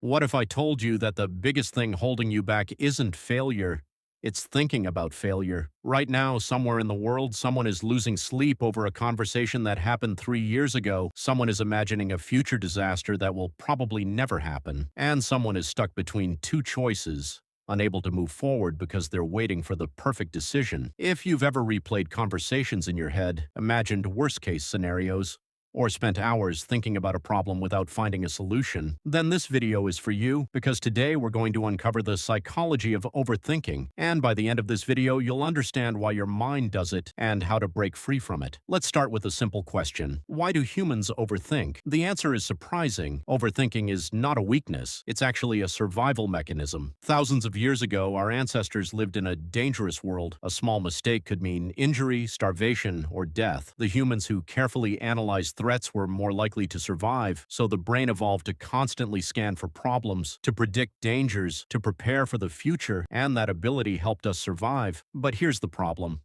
What if I told you that the biggest thing holding you back isn't failure? It's thinking about failure. Right now, somewhere in the world, someone is losing sleep over a conversation that happened 3 years ago. Someone is imagining a future disaster that will probably never happen. And someone is stuck between two choices, unable to move forward because they're waiting for the perfect decision. If you've ever replayed conversations in your head, imagined worst-case scenarios, or spent hours thinking about a problem without finding a solution, then this video is for you, because today we're going to uncover the psychology of overthinking, and by the end of this video you'll understand why your mind does it and how to break free from it. Let's start with a simple question. Why do humans overthink? The answer is surprising. Overthinking is not a weakness. It's actually a survival mechanism. Thousands of years ago, our ancestors lived in a dangerous world. A small mistake could mean injury, starvation, or death. The humans who carefully analyzed threats were more likely to survive, so the brain evolved to constantly scan for problems, to predict dangers, to prepare for the future, and that ability helped us survive. But here's the problem.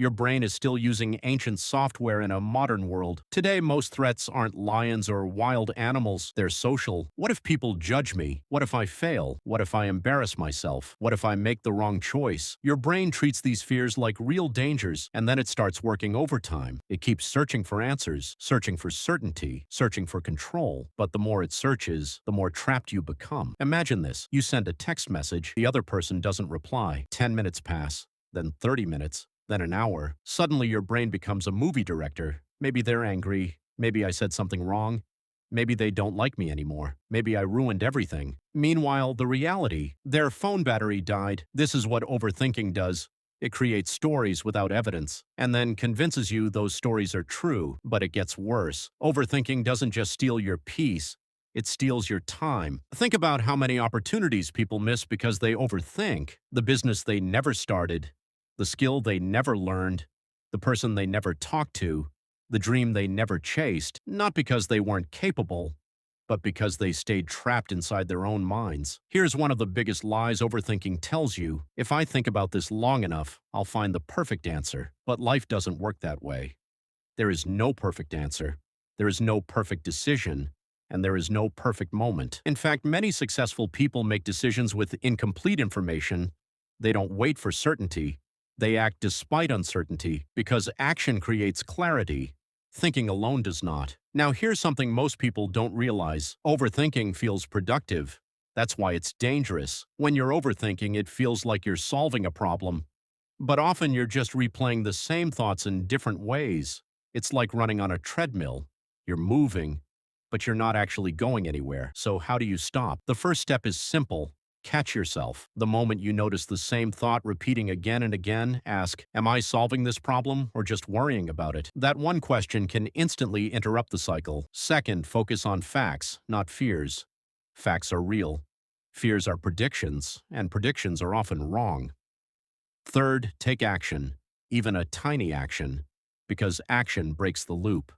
Your brain is still using ancient software in a modern world. Today, most threats aren't lions or wild animals, they're social. What if people judge me? What if I fail? What if I embarrass myself? What if I make the wrong choice? Your brain treats these fears like real dangers, and then it starts working overtime. It keeps searching for answers, searching for certainty, searching for control. But the more it searches, the more trapped you become. Imagine this. You send a text message, the other person doesn't reply. 10 minutes pass, then 30 minutes. Then an hour. Suddenly your brain becomes a movie director. Maybe they're angry. Maybe I said something wrong. Maybe they don't like me anymore. Maybe I ruined everything. Meanwhile, the reality, their phone battery died. This is what overthinking does. It creates stories without evidence, and then convinces you those stories are true. But it gets worse. Overthinking doesn't just steal your peace, it steals your time. Think about how many opportunities people miss because they overthink. The business they never started, the skill they never learned, the person they never talked to, the dream they never chased, not because they weren't capable, but because they stayed trapped inside their own minds. Here's one of the biggest lies overthinking tells you. If I think about this long enough, I'll find the perfect answer. But life doesn't work that way. There is no perfect answer. There is no perfect decision. And there is no perfect moment. In fact, many successful people make decisions with incomplete information. They don't wait for certainty. They act despite uncertainty, because action creates clarity. Thinking alone does not. Now here's something most people don't realize. Overthinking feels productive. That's why it's dangerous. When you're overthinking, it feels like you're solving a problem. But often you're just replaying the same thoughts in different ways. It's like running on a treadmill. You're moving, but you're not actually going anywhere. So how do you stop? The first step is simple. Catch yourself. The moment you notice the same thought repeating again and again, ask, am I solving this problem or just worrying about it? That one question can instantly interrupt the cycle. Second, focus on facts, not fears. Facts are real. Fears are predictions, and predictions are often wrong. Third, take action, even a tiny action, because action breaks the loop.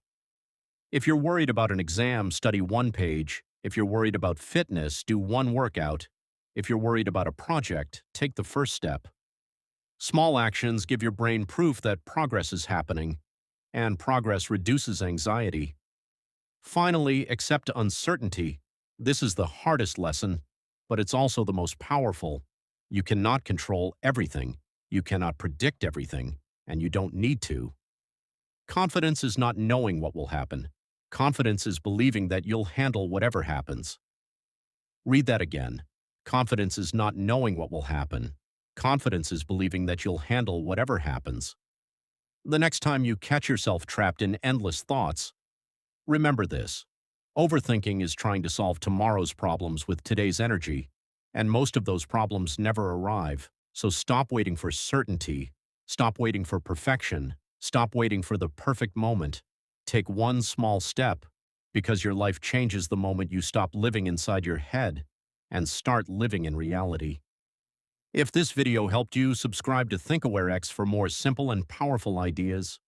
If you're worried about an exam, study one page. If you're worried about fitness, do one workout. If you're worried about a project, take the first step. Small actions give your brain proof that progress is happening, and progress reduces anxiety. Finally, accept uncertainty. This is the hardest lesson, but it's also the most powerful. You cannot control everything. You cannot predict everything, and you don't need to. Confidence is not knowing what will happen. Confidence is believing that you'll handle whatever happens. Read that again. Confidence is not knowing what will happen. Confidence is believing that you'll handle whatever happens. The next time you catch yourself trapped in endless thoughts, remember this. Overthinking is trying to solve tomorrow's problems with today's energy, and most of those problems never arrive. So stop waiting for certainty. Stop waiting for perfection. Stop waiting for the perfect moment. Take one small step, because your life changes the moment you stop living inside your head and start living in reality. If this video helped you, subscribe to ThinkAwareX for more simple and powerful ideas.